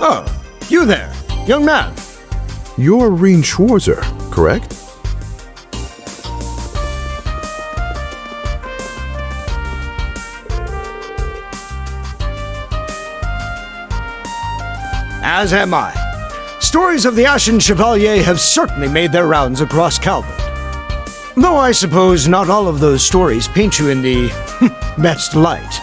Oh, you there, young man. You're Reen Schwarzer, correct? As am I. Stories of the Ashen Chevalier have certainly made their rounds across Calvert. Though I suppose not all of those stories paint you in the best light.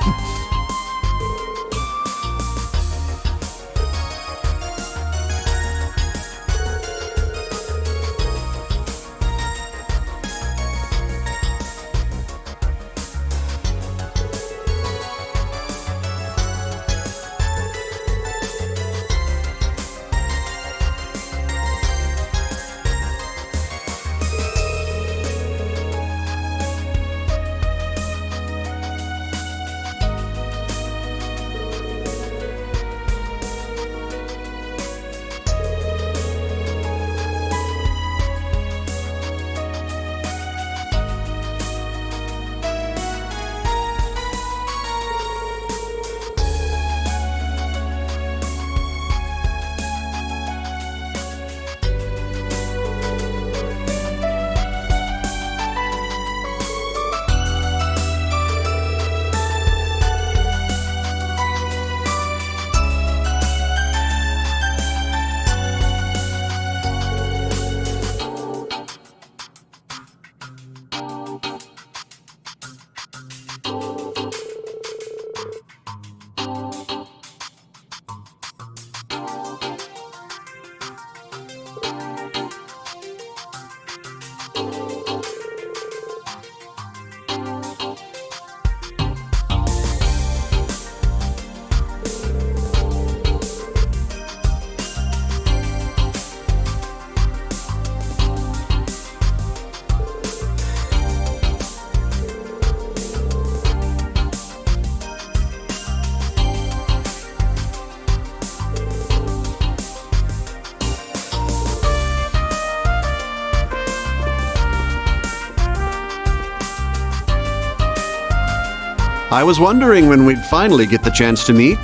I was wondering when we'd finally get the chance to meet.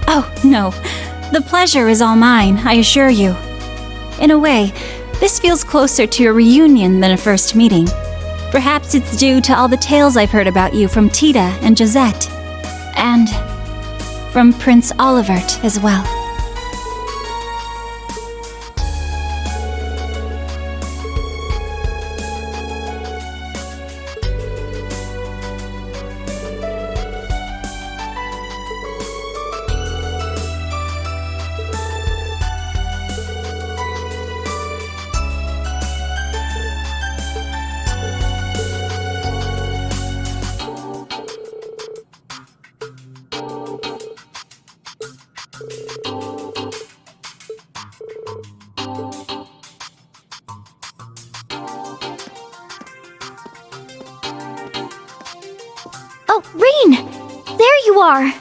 Oh, no. The pleasure is all mine, I assure you. In a way, this feels closer to a reunion than a first meeting. Perhaps it's due to all the tales I've heard about you from Tita and Josette. And from Prince Olivert as well. Oh, Reen! There you are!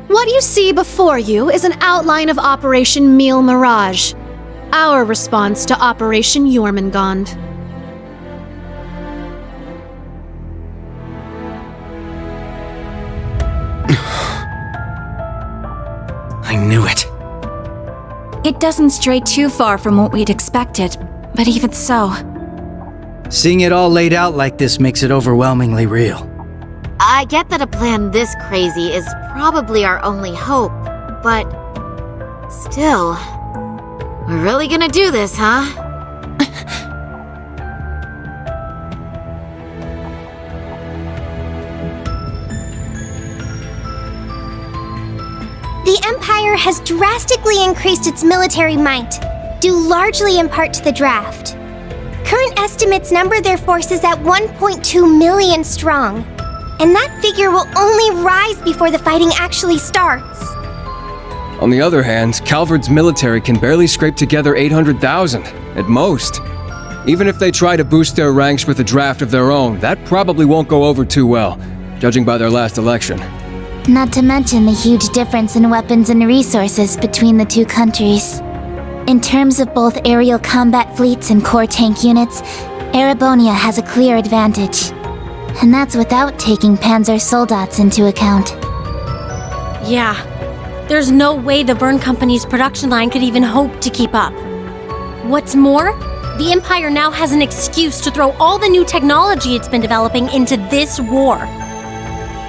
What you see before you is an outline of Operation Meal Mirage, our response to Operation Jormungand. I knew it. It doesn't stray too far from what we'd expected, but even so. Seeing it all laid out like this makes it overwhelmingly real. I get that a plan this crazy is probably our only hope, but still, we're really gonna do this, huh? The Empire has drastically increased its military might, due largely in part to the draft. Current estimates number their forces at 1.2 million strong, and that figure will only rise before the fighting actually starts. On the other hand, Calvard's military can barely scrape together 800,000, at most. Even if they try to boost their ranks with a draft of their own, that probably won't go over too well, judging by their last election. Not to mention the huge difference in weapons and resources between the two countries. In terms of both aerial combat fleets and core tank units, Erebonia has a clear advantage. And that's without taking Panzer Soldats into account. Yeah. There's no way the Verne Company's production line could even hope to keep up. What's more, the Empire now has an excuse to throw all the new technology it's been developing into this war.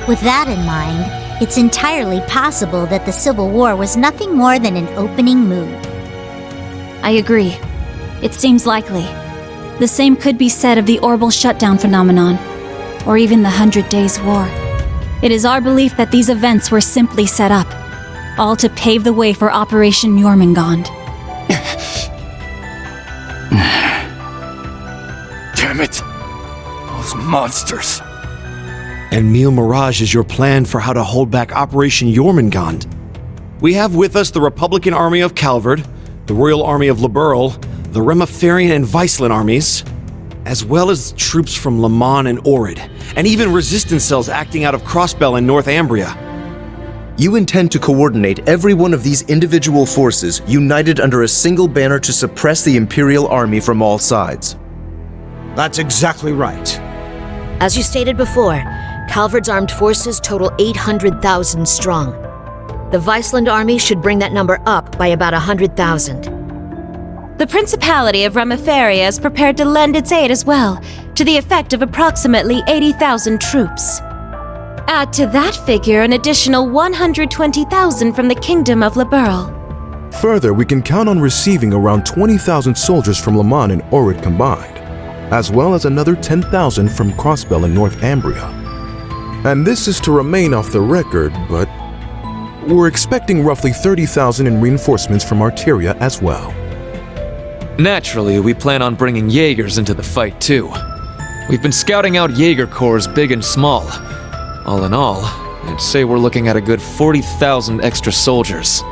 With that in mind, it's entirely possible that the Civil War was nothing more than an opening move. I agree. It seems likely. The same could be said of the orbital shutdown phenomenon, or even the 100 Days' War. It is our belief that these events were simply set up, all to pave the way for Operation Jormungand. Damn it! Those monsters! And Meal Mirage is your plan for how to hold back Operation Jormungand. We have with us the Republican Army of Calvard, the Royal Army of Liberl, the Remiferian and Viceland armies, as well as troops from Le Mans and Orid, and even resistance cells acting out of Crossbell in Northumbria. You intend to coordinate every one of these individual forces united under a single banner to suppress the Imperial Army from all sides. That's exactly right. As you stated before, Calvard's armed forces total 800,000 strong. The Viceland army should bring that number up by about 100,000. The Principality of Remiferia is prepared to lend its aid as well, to the effect of approximately 80,000 troops. Add to that figure an additional 120,000 from the Kingdom of Liberl. Further, we can count on receiving around 20,000 soldiers from Le Mans and Orid combined, as well as another 10,000 from Crossbell in Northumbria. And this is to remain off the record, but we're expecting roughly 30,000 in reinforcements from Arteria as well. Naturally, we plan on bringing Jaegers into the fight too. We've been scouting out Jaeger corps big and small. All in all, I'd say we're looking at a good 40,000 extra soldiers.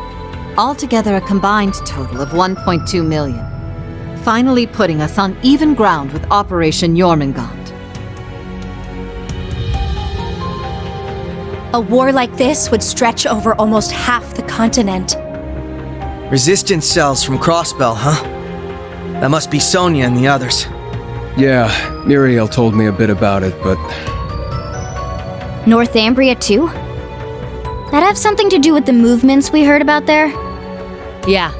Altogether a combined total of 1.2 million. Finally putting us on even ground with Operation Jormungand. A war like this would stretch over almost half the continent. Resistance cells from Crossbell, huh? That must be Sonia and the others. Yeah, Muriel told me a bit about it, but... Northumbria too? That have something to do with the movements we heard about there? Yeah.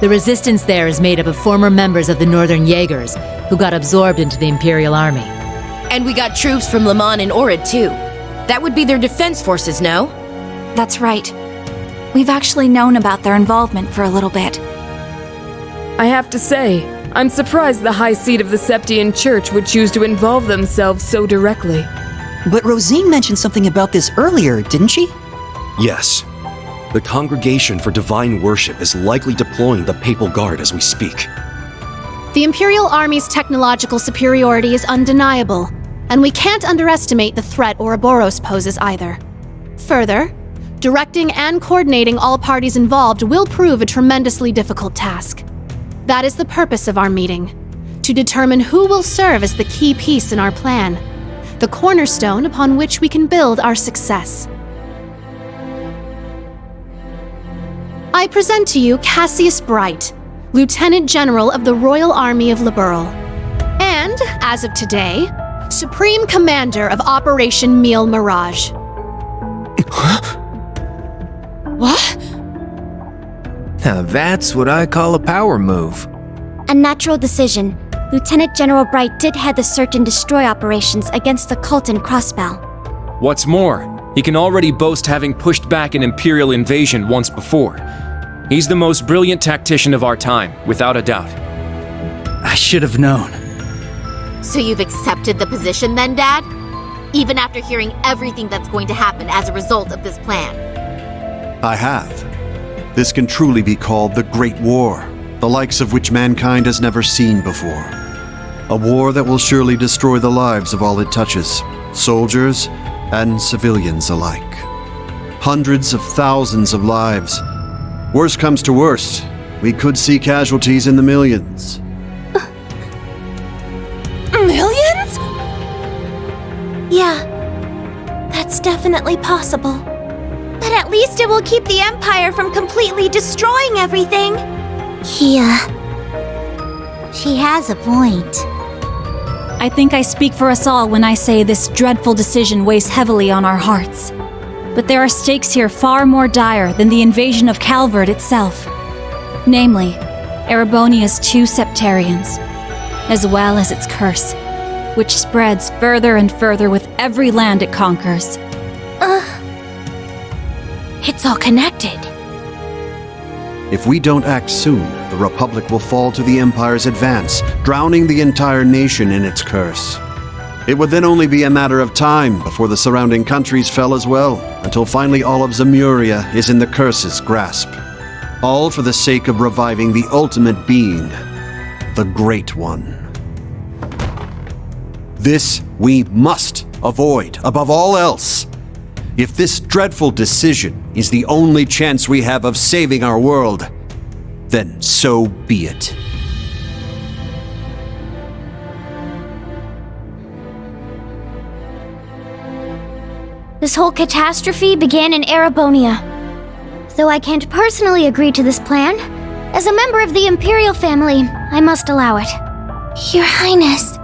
The resistance there is made up of former members of the Northern Jaegers, who got absorbed into the Imperial Army. And we got troops from Le Mans and Orid too. That would be their defense forces, no? That's right. We've actually known about their involvement for a little bit. I have to say, I'm surprised the High Seat of the Septian Church would choose to involve themselves so directly. But Rosine mentioned something about this earlier, didn't she? Yes. The Congregation for Divine Worship is likely deploying the Papal Guard as we speak. The Imperial Army's technological superiority is undeniable, and we can't underestimate the threat Ouroboros poses either. Further, directing and coordinating all parties involved will prove a tremendously difficult task. That is the purpose of our meeting, to determine who will serve as the key piece in our plan, the cornerstone upon which we can build our success. I present to you Cassius Bright, Lieutenant General of the Royal Army of Liberl. And, as of today, Supreme Commander of Operation Meal Mirage. What? Now that's what I call a power move. A natural decision. Lieutenant General Bright did head the search and destroy operations against the cult in Crossbell. What's more, he can already boast having pushed back an Imperial invasion once before. He's the most brilliant tactician of our time, without a doubt. I should have known. So you've accepted the position then, Dad? Even after hearing everything that's going to happen as a result of this plan? I have. This can truly be called the Great War, the likes of which mankind has never seen before. A war that will surely destroy the lives of all it touches, soldiers and civilians alike. Hundreds of thousands of lives. Worst comes to worst, we could see casualties in the millions. Millions? Yeah, that's definitely possible. But at least it will keep the Empire from completely destroying everything. Yeah. She has a point. I think I speak for us all when I say this dreadful decision weighs heavily on our hearts. But there are stakes here far more dire than the invasion of Calvard itself. Namely, Erebonia's 2 septarians, as well as its curse, which spreads further and further with every land it conquers. It's all connected. If we don't act soon, the Republic will fall to the Empire's advance, drowning the entire nation in its curse. It would then only be a matter of time before the surrounding countries fell as well, until finally all of Zemuria is in the curse's grasp. All for the sake of reviving the ultimate being, the Great One. This we must avoid above all else. If this dreadful decision is the only chance we have of saving our world, then so be it. This whole catastrophe began in Erebonia. Though I can't personally agree to this plan, as a member of the Imperial family, I must allow it. Your Highness.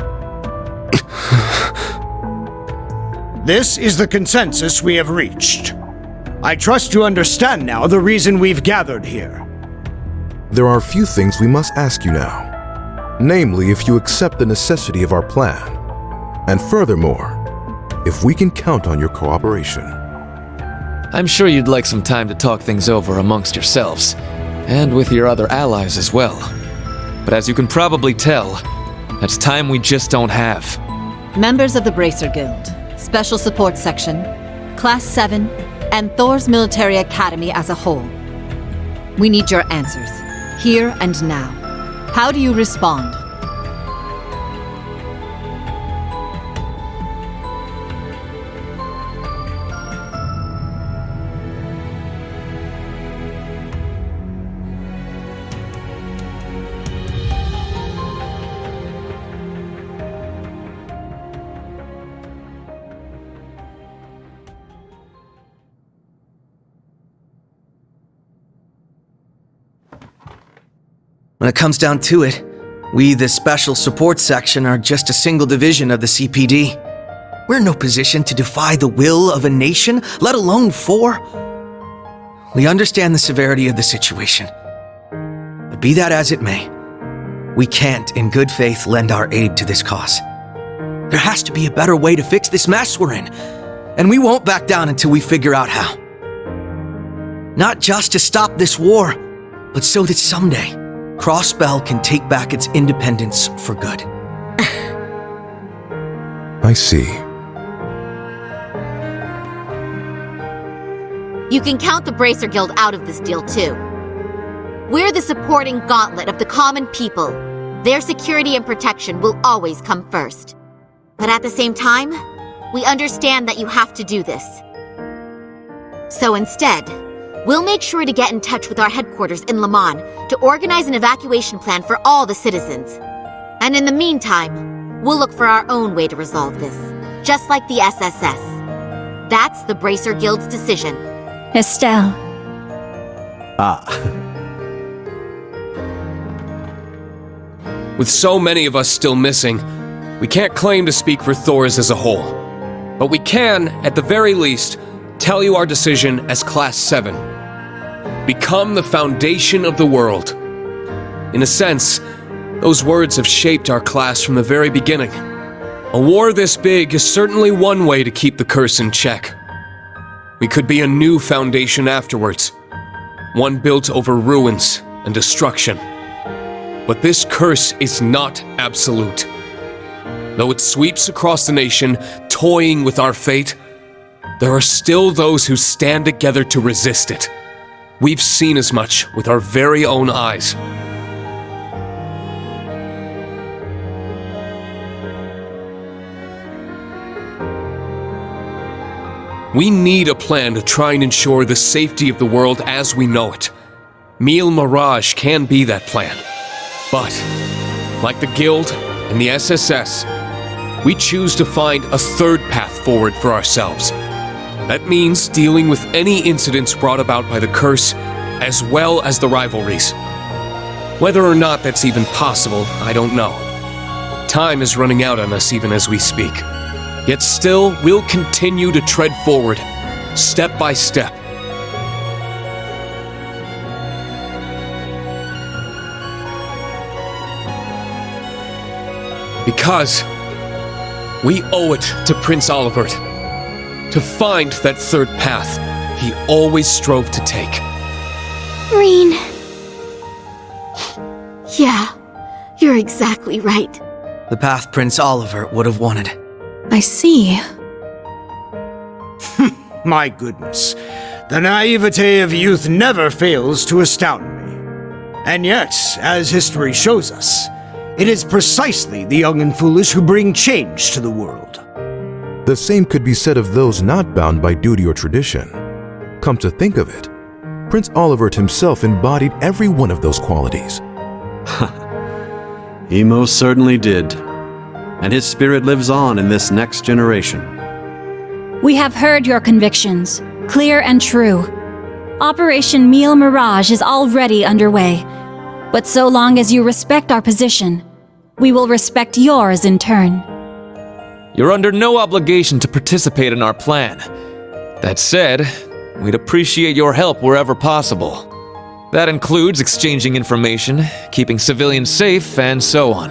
This is the consensus we have reached. I trust you understand now the reason we've gathered here. There are a few things we must ask you now. Namely, if you accept the necessity of our plan. And furthermore, if we can count on your cooperation. I'm sure you'd like some time to talk things over amongst yourselves, and with your other allies as well. But as you can probably tell, that's time we just don't have. Members of the Bracer Guild, Special Support Section, Class 7, and Thor's Military Academy as a whole. We need your answers, here and now. How do you respond? When it comes down to it, we, the Special Support Section, are just a single division of the CPD. We're in no position to defy the will of a nation, let alone 4. We understand the severity of the situation. But be that as it may, we can't, in good faith, lend our aid to this cause. There has to be a better way to fix this mess we're in, and we won't back down until we figure out how. Not just to stop this war, but so that someday, Crossbell can take back its independence for good. I see. You can count the Bracer Guild out of this deal, too. We're the supporting gauntlet of the common people. Their security and protection will always come first. But at the same time, we understand that you have to do this. So instead, we'll make sure to get in touch with our headquarters in Le Mans to organize an evacuation plan for all the citizens. And in the meantime, we'll look for our own way to resolve this, just like the SSS. That's the Bracer Guild's decision. Estelle. With so many of us still missing, we can't claim to speak for Thors as a whole. But we can, at the very least, tell you our decision as Class 7. Become the foundation of the world. In a sense, those words have shaped our class from the very beginning. A war this big is certainly one way to keep the curse in check. We could be a new foundation afterwards, one built over ruins and destruction. But this curse is not absolute. Though it sweeps across the nation, toying with our fate, there are still those who stand together to resist it. We've seen as much with our very own eyes. We need a plan to try and ensure the safety of the world as we know it. Mille Mirage can be that plan. But, like the Guild and the SSS, we choose to find a third path forward for ourselves. That means dealing with any incidents brought about by the curse, as well as the rivalries. Whether or not that's even possible, I don't know. Time is running out on us even as we speak. Yet still, we'll continue to tread forward, step by step. Because we owe it to Prince Olivert to find that third path he always strove to take. Reen. Yeah, you're exactly right. The path Prince Olivert would have wanted. I see. My goodness. The naivete of youth never fails to astound me. And yet, as history shows us, it is precisely the young and foolish who bring change to the world. The same could be said of those not bound by duty or tradition. Come to think of it, Prince Olivert himself embodied every one of those qualities. He most certainly did. And his spirit lives on in this next generation. We have heard your convictions, clear and true. Operation Mille Mirage is already underway. But so long as you respect our position, we will respect yours in turn. You're under no obligation to participate in our plan. That said, we'd appreciate your help wherever possible. That includes exchanging information, keeping civilians safe, and so on.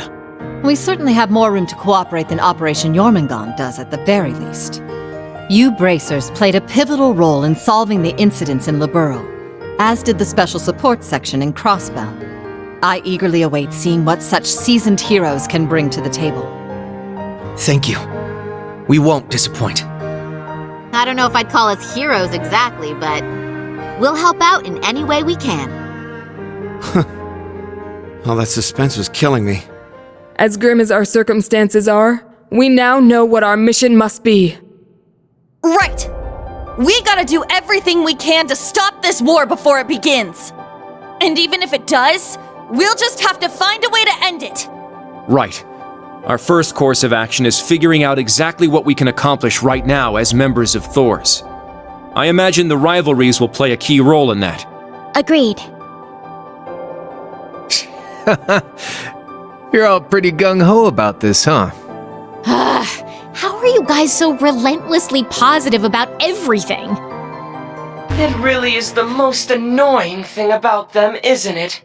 We certainly have more room to cooperate than Operation Jormungand does at the very least. You Bracers played a pivotal role in solving the incidents in Liberl, as did the Special Support Section in Crossbell. I eagerly await seeing what such seasoned heroes can bring to the table. Thank you. We won't disappoint. I don't know if I'd call us heroes exactly, but we'll help out in any way we can. All that suspense was killing me. As grim as our circumstances are, we now know what our mission must be. Right! We gotta do everything we can to stop this war before it begins. And even if it does, we'll just have to find a way to end it. Right. Our first course of action is figuring out exactly what we can accomplish right now as members of Thors. I imagine the rivalries will play a key role in that. Agreed. You're all pretty gung-ho about this, huh? How are you guys so relentlessly positive about everything? It really is the most annoying thing about them, isn't it?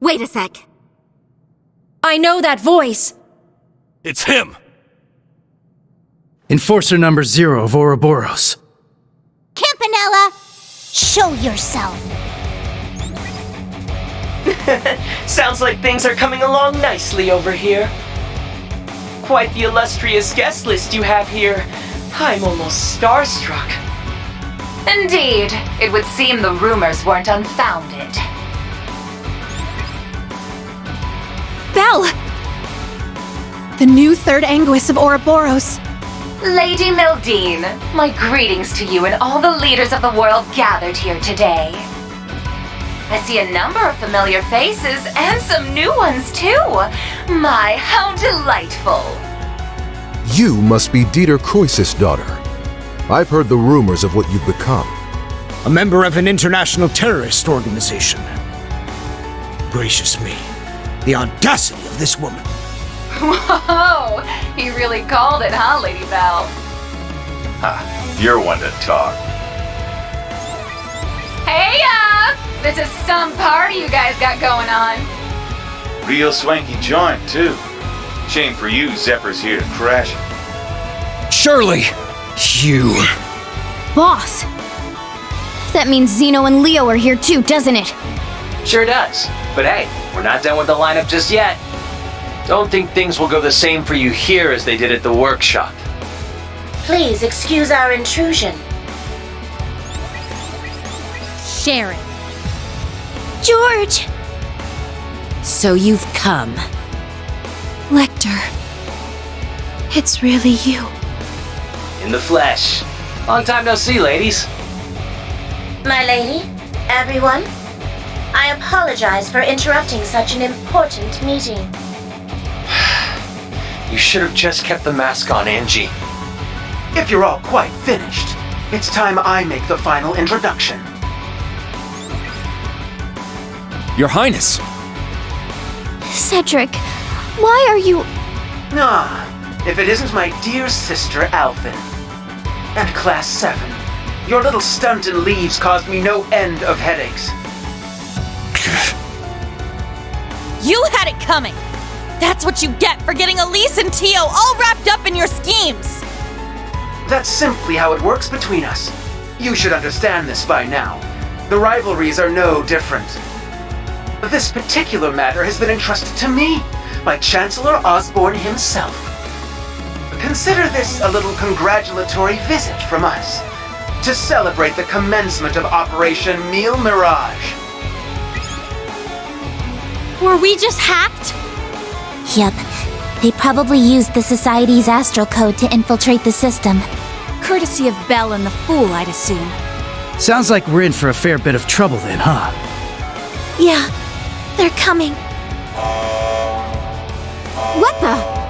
Wait a sec. I know that voice. It's him! Enforcer number 0 of Ouroboros. Campanella, show yourself. Sounds like things are coming along nicely over here. Quite the illustrious guest list you have here. I'm almost starstruck. Indeed, it would seem the rumors weren't unfounded. Belle! The new third Anguis of Ouroboros. Lady Mildine, my greetings to you and all the leaders of the world gathered here today. I see a number of familiar faces and some new ones too. My, how delightful. You must be Dieter Croesus' daughter. I've heard the rumors of what you've become. a member of an international terrorist organization. Gracious me, the audacity of this woman. Whoa! He really called it, huh, Lady Belle? Ha, you're one to talk. Hey, this is some party you guys got going on. Real swanky joint, too. Shame for you, Zephyr's here to crash it. Shirley! You... Boss! That means Zeno and Leo are here too, doesn't it? Sure does. But hey, we're not done with the lineup just yet. Don't think things will go the same for you here as they did at the workshop. Please excuse our intrusion. Sharon. George! So you've come. Lecter. It's really you. In the flesh. Long time no see, ladies. My lady, everyone, I apologize for interrupting such an important meeting. You should have just kept the mask on, Angie. If you're all quite finished, it's time I make the final introduction. Your Highness! Cedric, why are you... If it isn't my dear sister, Alphen. And Class 7. Your little stunt in leaves caused me no end of headaches. You had it coming! That's what you get for getting Elise and Tio all wrapped up in your schemes! That's simply how it works between us. You should understand this by now. The rivalries are no different. This particular matter has been entrusted to me by Chancellor Osborne himself. Consider this a little congratulatory visit from us to celebrate the commencement of Operation Mille Mirage. Were we just hacked? Yep. They probably used the Society's astral code to infiltrate the system. Courtesy of Belle and the Fool, I'd assume. Sounds like we're in for a fair bit of trouble then, huh? Yeah, they're coming. What the?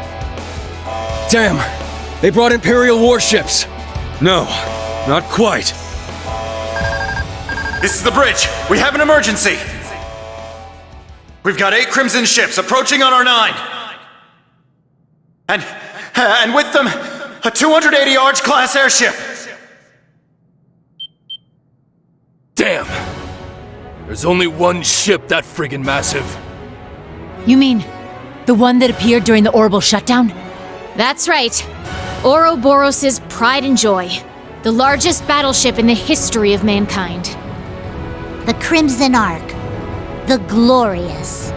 Damn! They brought Imperial warships! No, not quite. This is the bridge. We have an emergency. We've got 8 Crimson ships approaching on our 9. And with them, a 280 Arch-class airship. Damn! There's only one ship that friggin' massive. You mean the one that appeared during the orbital shutdown? That's right. Ouroboros' pride and joy. The largest battleship in the history of mankind. The Crimson Ark. The Glorious.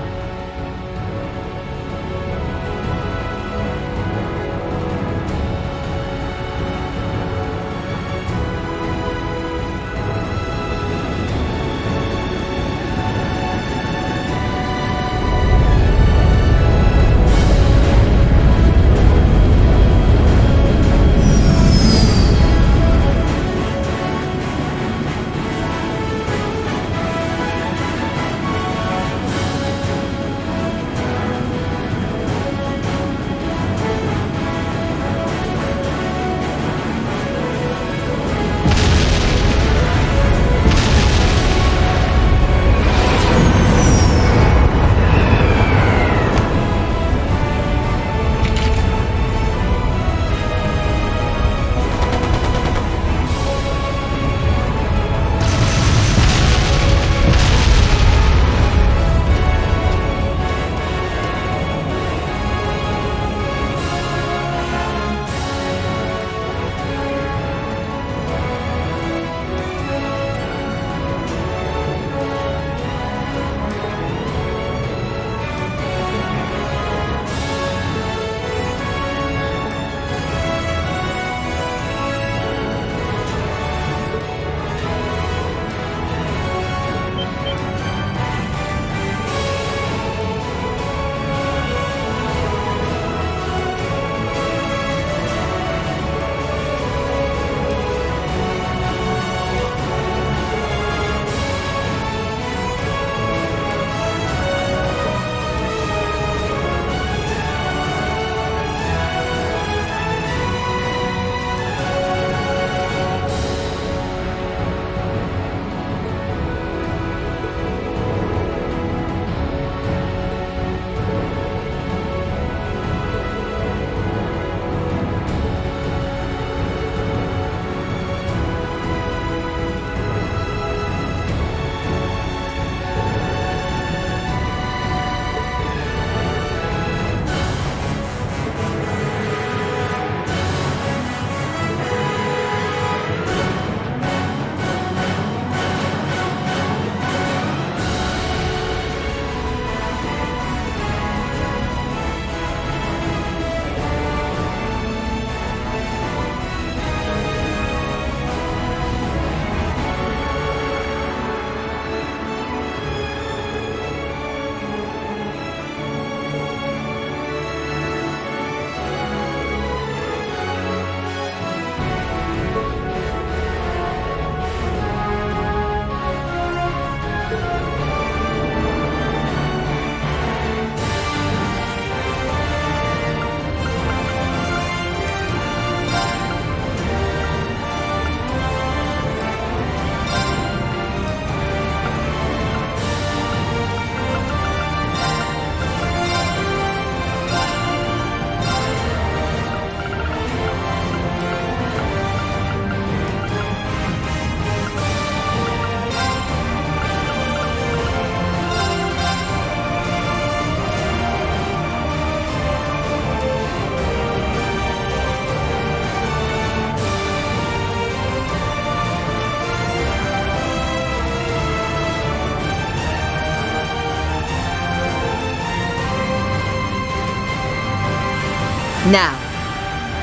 Now,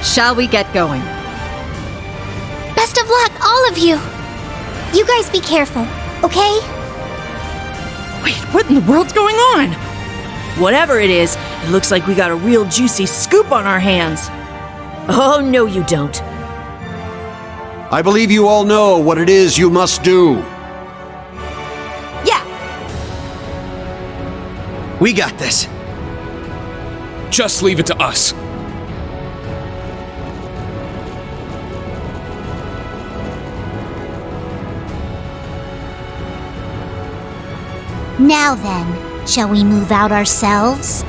shall we get going? Best of luck, all of you! You guys be careful, okay? Wait, what in the world's going on? Whatever it is, it looks like we got a real juicy scoop on our hands. Oh, no you don't. I believe you all know what it is you must do. Yeah! We got this. Just leave it to us. Now then, shall we move out ourselves?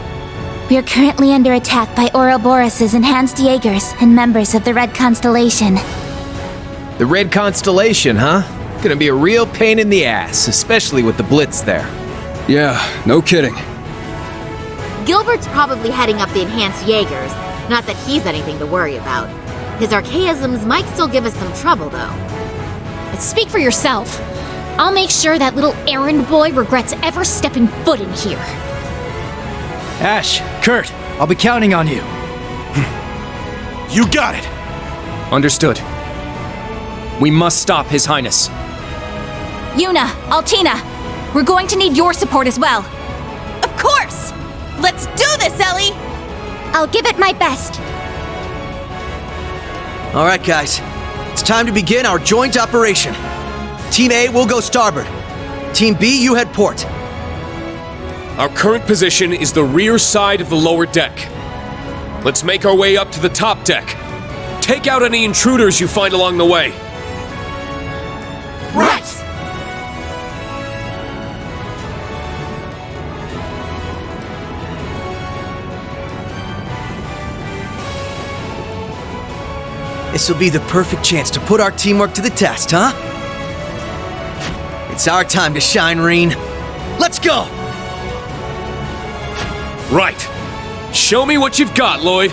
We are currently under attack by Ouroboros' enhanced Jaegers and members of the Red Constellation. The Red Constellation, huh? Gonna be a real pain in the ass, especially with the Blitz there. Yeah, no kidding. Gilbert's probably heading up the enhanced Jaegers. Not that he's anything to worry about. His archaisms might still give us some trouble, though. Speak for yourself. I'll make sure that little errand boy regrets ever stepping foot in here. Ash, Kurt, I'll be counting on you. You got it! Understood. We must stop His Highness. Yuna, Altina, we're going to need your support as well. Of course! Let's do this, Ellie! I'll give it my best. All right, guys. It's time to begin our joint operation. Team A will go starboard. Team B, you head port. Our current position is the rear side of the lower deck. Let's make our way up to the top deck. Take out any intruders you find along the way. Right! This will be the perfect chance to put our teamwork to the test, huh? It's our time to shine, Reen. Let's go! Right. Show me what you've got, Lloyd.